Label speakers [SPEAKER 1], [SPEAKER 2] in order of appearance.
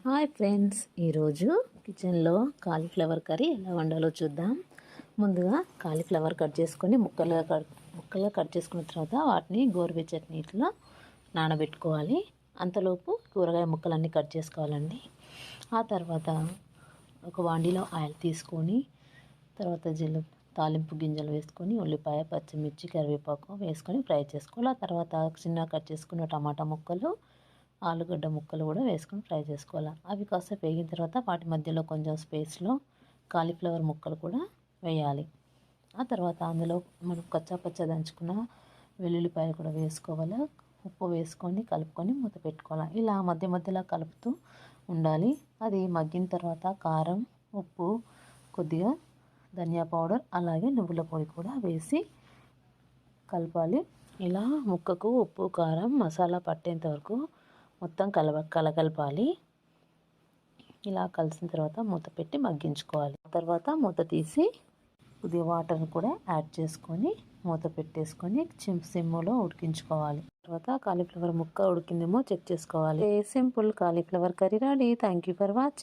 [SPEAKER 1] Hi friends, ఈరోజు కిచెన్లో cauliflower curry ఎలా వండాలో చూద్దాం. ముందుగా కాలీఫ్లవర్ కట్ చేసుకొని ముక్కలుగా కట్ చేసుకున్న తర్వాత వాటిని గోరువెచ్చటి నీటిలో నానబెట్టుకోవాలి. అంతలోపు కూరగాయ ముక్కలన్నీ కట్ చేసుకోవాలండి. ఆ తర్వాత ఒక వాండిలో ఆయిల్ తీసుకొని తర్వాత తాలింపు గింజలు వేసుకొని ఉల్లిపాయ, పచ్చిమిర్చి, కరివేపాకు వేసుకొని ఫ్రై చేసుకోవాలి. ఆ తర్వాత చిన్నగా కట్ చేసుకున్న టమాటా ముక్కలు, ఆలుగడ్డ ముక్కలు కూడా వేసుకొని ఫ్రై చేసుకోవాలి. అవి కాసేపు వేగిన తర్వాత వాటి మధ్యలో కొంచెం స్పేస్లో కాలీఫ్లవర్ ముక్కలు కూడా వేయాలి. ఆ తర్వాత అందులో మనం కచ్చా దంచుకున్న వెల్లుల్లిపాయలు కూడా వేసుకోవాలి. ఉప్పు వేసుకొని కలుపుకొని మూత పెట్టుకోవాలి. ఇలా మధ్యలో కలుపుతూ ఉండాలి. అది మగ్గిన తర్వాత కారం, ఉప్పు, కొద్దిగా ధనియా పౌడర్, అలాగే నువ్వుల పొడి కూడా వేసి కలపాలి. ఇలా ముక్కకు ఉప్పు, కారం, మసాలా పట్టేంత వరకు మొత్తం కలగలపాలి. ఇలా కలిసిన తర్వాత మూత పెట్టి మగ్గించుకోవాలి. తర్వాత మూత తీసి కొద్దిగా వాటర్ని కూడా యాడ్ చేసుకొని మూత పెట్టేసుకొని సిమ్లో ఉడికించుకోవాలి. తర్వాత కాలీఫ్లవర్ ముక్క ఉడికిందేమో చెక్ చేసుకోవాలి. Simple cauliflower curry ready. Thank you for watching.